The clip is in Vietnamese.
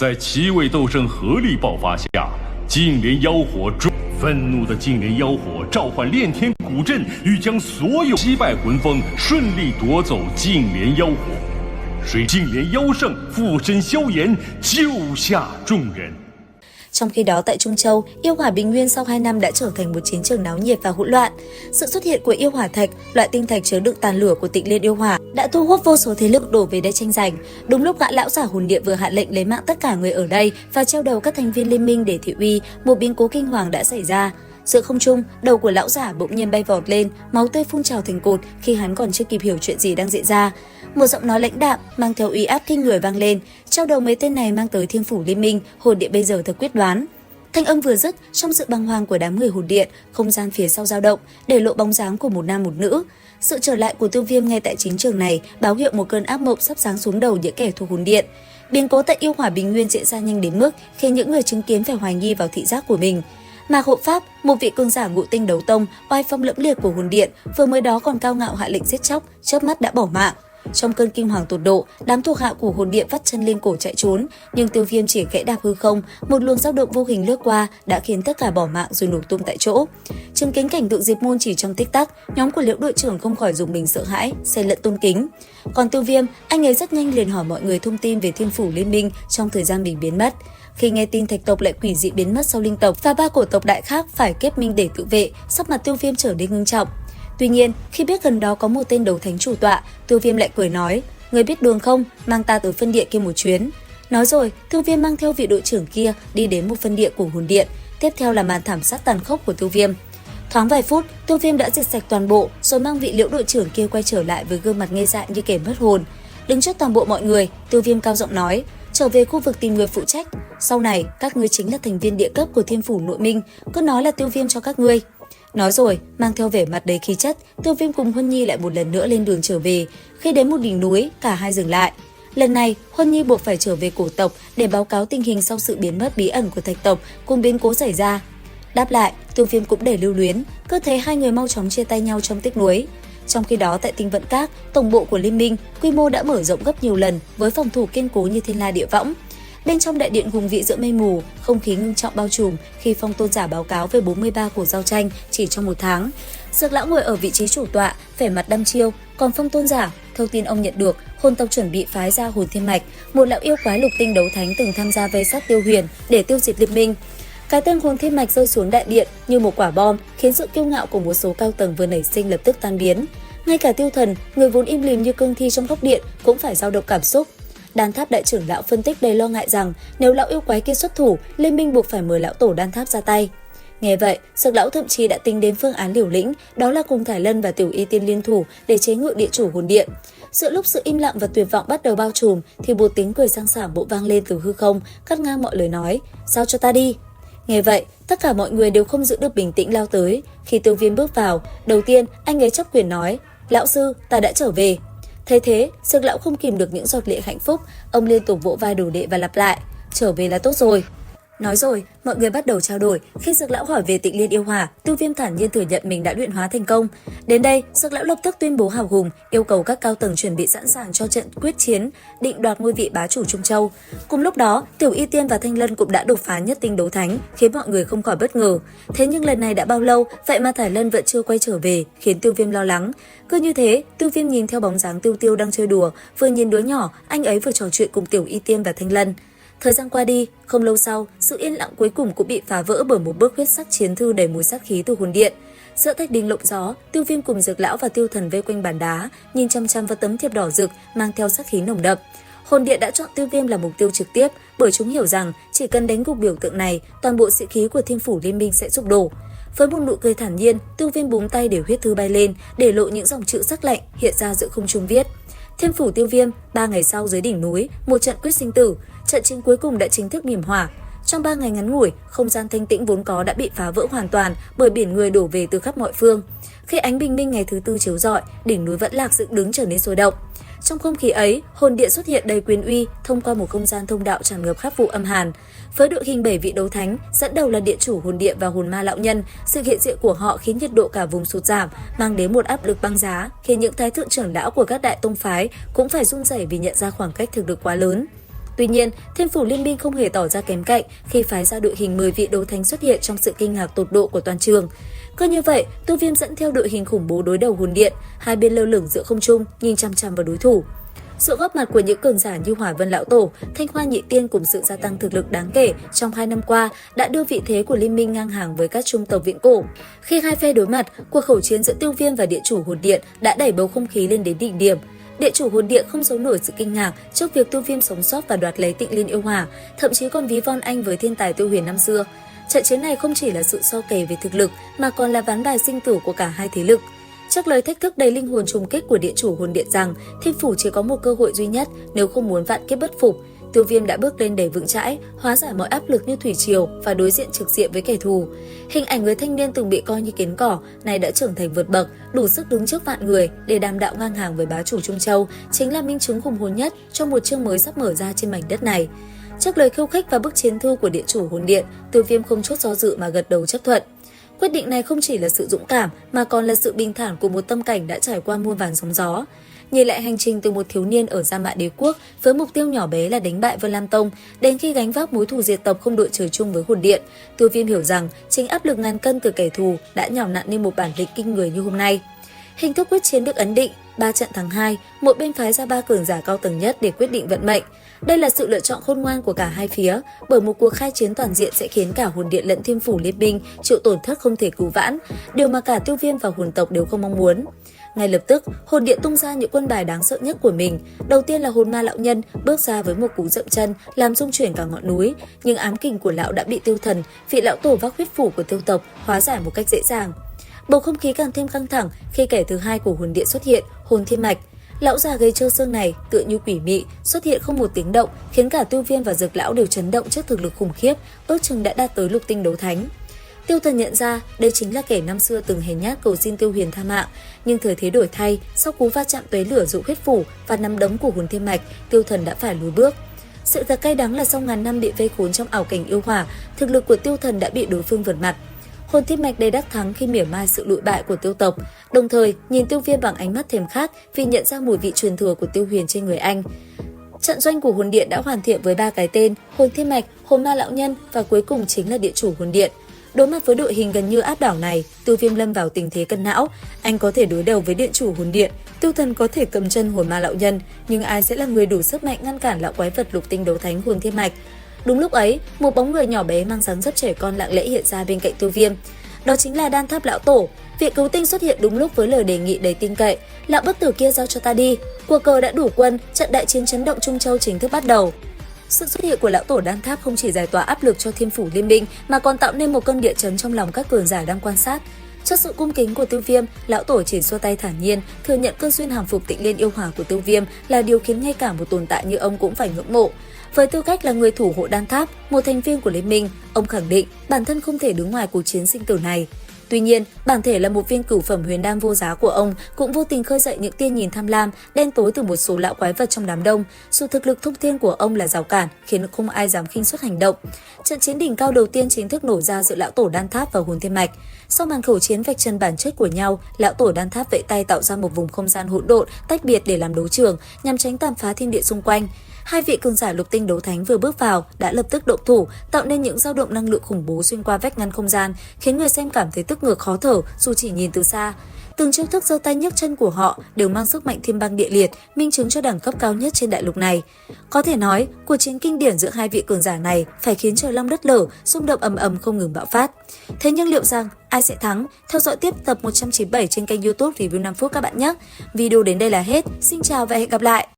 在七位斗圣合力爆发下，净莲妖火愤怒的净莲妖火召唤炼天古阵，欲将所有击败魂风，顺利夺走净莲妖火。水净莲妖圣附身萧炎，救下众人。Trong khi đó tại Trung Châu, yêu hỏa Bình Nguyên sau 2 năm đã trở thành một chiến trường náo nhiệt và hỗn loạn. Sự xuất hiện của yêu hỏa thạch, loại tinh thạch chứa đựng tàn lửa của Tịnh Liên yêu hỏa, đã thu hút vô số thế lực đổ về đây tranh giành. Đúng lúc gã lão giả hồn địa vừa hạ lệnh lấy mạng tất cả người ở đây và treo đầu các thành viên liên minh để thị uy, một biến cố kinh hoàng đã xảy ra. Giữa không trung, đầu của lão giả bỗng nhiên bay vọt lên, máu tươi phun trào thành cột khi hắn còn chưa kịp hiểu chuyện gì đang diễn ra. Một giọng nói lãnh đạm mang theo uy áp kinh người vang lên, treo đầu mấy tên này mang tới Thiên Phủ Liên Minh, hồn điện bây giờ thật quyết đoán. Thanh âm vừa dứt, trong sự bàng hoàng của đám người hồn điện, không gian phía sau dao động, để lộ bóng dáng của một nam một nữ. Sự trở lại của Tiêu Viêm ngay tại chiến trường này báo hiệu một cơn ác mộng sắp giáng xuống đầu những kẻ thù hồn điện. Biến cố tại yêu hỏa Bình Nguyên diễn ra nhanh đến mức khiến những người chứng kiến phải hoài nghi vào thị giác của mình. Mạc Hộ Pháp, một vị cường giả ngũ tinh đấu tông, oai phong lẫm liệt của hồn điện, vừa mới đó còn cao ngạo hạ lệnh giết chóc, chớp mắt đã bỏ mạng. Trong cơn kinh hoàng tột độ, đám thuộc hạ của hồn điện vắt chân lên cổ chạy trốn, nhưng Tiêu Viêm chỉ khẽ đạp hư không, một luồng dao động vô hình lướt qua đã khiến tất cả bỏ mạng rồi nổ tung tại chỗ. Chứng kiến cảnh tượng diệt môn chỉ trong tích tắc, nhóm của Liễu đội trưởng không khỏi dùng mình sợ hãi, xen lẫn tôn kính. Còn Tiêu Viêm, anh ấy rất nhanh liền hỏi mọi người thông tin về Thiên Phủ Liên Minh trong thời gian mình biến mất. Khi nghe tin Thạch tộc lại quỷ dị biến mất sau linh tộc và 3 cổ tộc đại khác phải kết minh để tự vệ, sắc mặt Tiêu Viêm trở nên ngưng trọng. Tuy nhiên, khi biết gần đó có một tên đấu thánh chủ tọa, Tiêu Viêm lại cười nói: "Người biết đường không? Mang ta tới phân điện kia một chuyến." Nói rồi, Tiêu Viêm mang theo vị đội trưởng kia đi đến một phân điện của hồn điện. Tiếp theo là màn thảm sát tàn khốc của Tiêu Viêm. Thoáng vài phút, Tiêu Viêm đã diệt sạch toàn bộ, rồi mang vị Liễu đội trưởng kia quay trở lại với gương mặt ngây dại như kẻ mất hồn. Đứng trước toàn bộ mọi người, Tiêu Viêm cao giọng nói: "Trở về khu vực tìm người phụ trách. Sau này, các ngươi chính là thành viên địa cấp của Thiên Phủ Nội Minh, cứ nói là Tiêu Viêm cho các ngươi." Nói rồi, mang theo vẻ mặt đầy khí chất, Tiêu Viêm cùng Huân Nhi lại một lần nữa lên đường trở về. Khi đến một đỉnh núi, cả hai dừng lại. Lần này, Huân Nhi buộc phải trở về cổ tộc để báo cáo tình hình sau sự biến mất bí ẩn của Thạch tộc cùng biến cố xảy ra. Đáp lại, Tiêu Viêm cũng để lưu luyến, cứ thế hai người mau chóng chia tay nhau trong tiếc nuối. Trong khi đó tại Tinh Vận Các, tổng bộ của Liên minh, quy mô đã mở rộng gấp nhiều lần với phòng thủ kiên cố như thiên la địa võng. Bên trong đại điện hùng vị giữa mây mù, không khí ngưng trọng bao trùm khi Phong Tôn giả báo cáo về 43 cuộc giao tranh chỉ trong 1 tháng. Dược lão ngồi ở vị trí chủ tọa, vẻ mặt đăm chiêu, còn Phong Tôn giả, theo tin ông nhận được, hồn tộc chuẩn bị phái ra Hồn Thiên Mạch, một lão yêu quái lục tinh đấu thánh từng tham gia vây sát Tiêu Huyền để tiêu diệt Liên minh. Cái tên Hồn Thiên Mạch rơi xuống đại điện như một quả bom, khiến sự kiêu ngạo của một số cao tầng vừa nảy sinh lập tức tan biến. Ngay cả Tiêu Thần, người vốn im lìm như cương thi trong góc điện, cũng phải dao động cảm xúc. Đan Tháp đại trưởng lão phân tích đầy lo ngại rằng nếu lão yêu quái kia xuất thủ, Liên minh buộc phải mời lão tổ Đan Tháp ra tay. Nghe vậy, Dược lão thậm chí đã tính đến phương án liều lĩnh, đó là cùng Thải Lân và Tiểu Y Tiên liên thủ để chế ngự địa chủ hồn điện. Giữa lúc sự im lặng và tuyệt vọng bắt đầu bao trùm, thì một tiếng cười sang sảng bỗng vang lên từ hư không, cắt ngang mọi lời nói: "Giao cho ta đi." Nghe vậy, tất cả mọi người đều không giữ được bình tĩnh lao tới. Khi Tiêu Viêm bước vào, đầu tiên anh ấy chấp quyền nói: "Lão sư, ta đã trở về." Thấy thế, Dược lão không kìm được những giọt lệ hạnh phúc, ông liên tục vỗ vai đồ đệ và lặp lại: "Trở về là tốt rồi." Nói rồi, mọi người bắt đầu trao đổi. Khi Dược lão hỏi về Tịnh Liên yêu hỏa, Tiêu Viêm thản nhiên thừa nhận mình đã luyện hóa thành công. Đến đây, Dược lão lập tức tuyên bố hào hùng, yêu cầu các cao tầng chuẩn bị sẵn sàng cho trận quyết chiến, định đoạt ngôi vị bá chủ Trung Châu. Cùng lúc đó, Tiểu Y Tiên và Thanh Lân cũng đã đột phá nhất tinh đấu thánh, khiến mọi người không khỏi bất ngờ. Thế nhưng lần này đã bao lâu, vậy mà Thải Lân vẫn chưa quay trở về, khiến Tiêu Viêm lo lắng. Cứ như thế, Tiêu Viêm nhìn theo bóng dáng Tiêu Tiêu đang chơi đùa, vừa nhìn đứa nhỏ, anh ấy vừa trò chuyện cùng Tiểu Y Tiên và Thanh Lân. Thời gian qua đi, không lâu sau, sự yên lặng cuối cùng cũng bị phá vỡ bởi một bức huyết sắc chiến thư đầy mùi sát khí từ hồn điện. Giữa thạch đình lộng gió, Tiêu Viêm cùng Dược lão và Tiêu Thần vây quanh bàn đá, nhìn chăm chăm vào tấm thiệp đỏ rực mang theo sát khí nồng đậm. Hồn điện đã chọn Tiêu Viêm là mục tiêu trực tiếp, bởi chúng hiểu rằng chỉ cần đánh gục biểu tượng này, toàn bộ sĩ khí của Thiên Phủ Liên minh sẽ sụp đổ. Với một nụ cười thản nhiên, Tiêu Viêm búng tay để huyết thư bay lên, để lộ những dòng chữ sắc lạnh hiện ra giữa không trung viết: Thiên Phủ Tiêu Viêm, 3 ngày sau dưới đỉnh núi, một trận quyết sinh tử. Trận chiến cuối cùng đã chính thức mỉm hỏa. Trong 3 ngày ngắn ngủi, không gian thanh tĩnh vốn có đã bị phá vỡ hoàn toàn bởi biển người đổ về từ khắp mọi phương. Khi ánh bình minh ngày thứ tư chiếu rọi, đỉnh núi Vẫn Lạc dựng đứng trở nên sôi động. Trong không khí ấy, hồn điện xuất hiện đầy quyền uy thông qua một không gian thông đạo tràn ngập khắp vụ âm hàn. Với đội hình 7 vị đấu thánh, dẫn đầu là điện chủ hồn điện và hồn ma lão nhân, sự hiện diện của họ khiến nhiệt độ cả vùng sụt giảm, mang đến một áp lực băng giá, khiến những thái thượng trưởng lão của các đại tông phái cũng phải run rẩy vì nhận ra khoảng cách thực lực quá lớn. Tuy nhiên, Thiên Phủ Liên minh không hề tỏ ra kém cạnh khi phái ra đội hình 10 vị đấu thánh xuất hiện trong sự kinh ngạc tột độ của toàn trường. Cứ như vậy, Tiêu Viêm dẫn theo đội hình khủng bố đối đầu hồn điện, hai bên lơ lửng giữa không trung, nhìn chăm chăm vào đối thủ. Sự góp mặt của những cường giả như Hỏa Vân Lão Tổ, Thanh Hoa Nhị Tiên cùng sự gia tăng thực lực đáng kể trong 2 năm qua đã đưa vị thế của liên minh ngang hàng với các trung tộc viễn cổ. Khi hai phe đối mặt, cuộc khẩu chiến giữa Tiêu Viêm và địa chủ hồn điện đã đẩy bầu không khí lên đến đỉnh điểm. Địa chủ hồn điện không giấu nổi sự kinh ngạc trước việc Tiêu Viêm sống sót và đoạt lấy Tịnh Liên Yêu Hỏa, thậm chí còn ví von anh với thiên tài Tiêu Huyền năm xưa. Trận chiến này không chỉ là sự so kè về thực lực mà còn là ván bài sinh tử của cả hai thế lực. Trước lời thách thức đầy linh hồn trùng kích của địa chủ hồn điện rằng Thiên Phủ chỉ có một cơ hội duy nhất nếu không muốn vạn kiếp bất phục, Tiêu Viêm đã bước lên để vững chãi, hóa giải mọi áp lực như thủy triều và đối diện trực diện với kẻ thù. Hình ảnh người thanh niên từng bị coi như kiến cỏ này đã trưởng thành vượt bậc, đủ sức đứng trước vạn người để đàm đạo ngang hàng với bá chủ Trung Châu, chính là minh chứng hùng hồn nhất cho một chương mới sắp mở ra trên mảnh đất này. Trước lời khiêu khích và bức chiến thư của địa chủ hồn điện, Tiêu Viêm không chút do dự mà gật đầu chấp thuận. Quyết định này không chỉ là sự dũng cảm mà còn là sự bình thản của một tâm cảnh đã trải qua muôn vàn sóng gió. Nhìn lại hành trình từ một thiếu niên ở Gia Mã Đế Quốc với mục tiêu nhỏ bé là đánh bại Vân Lam Tông đến khi gánh vác mối thù diệt tộc không đội trời chung với hồn điện, Tiêu Viêm hiểu rằng chính áp lực ngàn cân từ kẻ thù đã nhào nặn nên một bản lĩnh kinh người như hôm nay. Hình thức quyết chiến được ấn định, 3 trận thắng 2, một bên phái ra 3 cường giả cao tầng nhất để quyết định vận mệnh. Đây là sự lựa chọn khôn ngoan của cả hai phía, bởi một cuộc khai chiến toàn diện sẽ khiến cả hồn điện lẫn Thiên Phủ Liên minh chịu tổn thất không thể cứu vãn, điều mà cả Tiêu Viêm và hồn tộc đều không mong muốn. Ngay lập tức, hồn điện tung ra những quân bài đáng sợ nhất của mình. Đầu tiên là hồn ma lão nhân bước ra với một cú dậm chân làm rung chuyển cả ngọn núi, nhưng ám kình của lão đã bị tiêu thần, vị lão tổ vác huyết phủ của tiêu tộc hóa giải một cách dễ dàng. Bầu không khí càng thêm căng thẳng khi kẻ thứ hai của hồn điện xuất hiện, Hồn Thiên Mạch. Lão già gây trơ xương này tựa như quỷ mị xuất hiện không một tiếng động, khiến cả Tiêu Viêm và Dực lão đều chấn động trước thực lực khủng khiếp, ước chừng đã đạt tới lục tinh đấu thánh. Tiêu Thần nhận ra đây chính là kẻ năm xưa từng hèn nhát cầu xin Tiêu Huyền tha mạng, nhưng thời thế đổi thay, sau cú va chạm tuế lửa dụ huyết phủ và nắm đấm của Hồn Thiên Mạch, Tiêu Thần đã phải lùi bước. Sự thật cay đắng là sau ngàn năm bị vây khốn trong ảo cảnh yêu hỏa, thực lực của Tiêu Thần đã bị đối phương vượt mặt. Hồn Thiên Mạch đầy đắc thắng khi mỉa mai sự lụi bại của Tiêu tộc, đồng thời nhìn Tiêu Viêm bằng ánh mắt thèm khát vì nhận ra mùi vị truyền thừa của Tiêu Huyền trên người anh. Trận doanh của hồn điện đã hoàn thiện với 3 cái tên: Hồn Thiên Mạch, Hồn Ma Lão Nhân và cuối cùng chính là địa chủ hồn điện. Đối mặt với đội hình gần như áp đảo này, Tiêu Viêm lâm vào tình thế cân não. Anh có thể đối đầu với điện chủ hồn điện, Tiêu Thần có thể cầm chân Hồn Ma Lão Nhân, nhưng ai sẽ là người đủ sức mạnh ngăn cản lão quái vật lục tinh đấu thánh Hồn Thiên Mạch? Đúng lúc ấy, một bóng người nhỏ bé mang dáng dấp trẻ con lặng lẽ hiện ra bên cạnh Tiêu Viêm. Đó chính là Đan Tháp Lão Tổ. Vị cứu tinh xuất hiện đúng lúc với lời đề nghị đầy tin cậy: "Lão bất tử kia giao cho ta đi." Cuộc cờ đã đủ quân, trận đại chiến chấn động Trung Châu chính thức bắt đầu. Sự xuất hiện của Lão Tổ Đan Tháp không chỉ giải tỏa áp lực cho Thiên Phủ Liên minh mà còn tạo nên một cơn địa chấn trong lòng các cường giả đang quan sát. Trước sự cung kính của Tiêu Viêm, Lão Tổ chỉ xua tay thản nhiên, thừa nhận cơ duyên hàng phục Tịnh Liên Yêu Hỏa của Tiêu Viêm là điều khiến ngay cả một tồn tại như ông cũng phải ngưỡng mộ. Với tư cách là người thủ hộ Đan Tháp, một thành viên của liên minh, ông khẳng định bản thân không thể đứng ngoài cuộc chiến sinh tử này. Tuy nhiên, bản thể là một viên cửu phẩm huyền đan vô giá của ông cũng vô tình khơi dậy những tia nhìn tham lam, đen tối từ một số lão quái vật trong đám đông. Dù thực lực thông thiên của ông là rào cản, khiến không ai dám khinh suất hành động. Trận chiến đỉnh cao đầu tiên chính thức nổ ra giữa Lão Tổ Đan Tháp và Hồn Thiên Mạch. Sau màn khẩu chiến vạch chân bản chất của nhau, Lão Tổ Đan Tháp vẫy tay tạo ra một vùng không gian hỗn độn tách biệt để làm đấu trường, nhằm tránh tàn phá thiên địa xung quanh. Hai vị cường giả lục tinh đấu thánh vừa bước vào đã lập tức động thủ, tạo nên những dao động năng lượng khủng bố xuyên qua vách ngăn không gian, khiến người xem cảm thấy tức ngực khó thở dù chỉ nhìn từ xa. Từng chiêu thức giơ tay nhấc chân của họ đều mang sức mạnh thiên băng địa liệt, minh chứng cho đẳng cấp cao nhất trên đại lục này. Có thể nói, cuộc chiến kinh điển giữa hai vị cường giả này phải khiến trời long đất lở, xung động ầm ầm không ngừng bạo phát. Thế nhưng liệu rằng ai sẽ thắng? Theo dõi tiếp tập 197 trên kênh YouTube Review 5 phút các bạn nhé. Video đến đây là hết. Xin chào và hẹn gặp lại.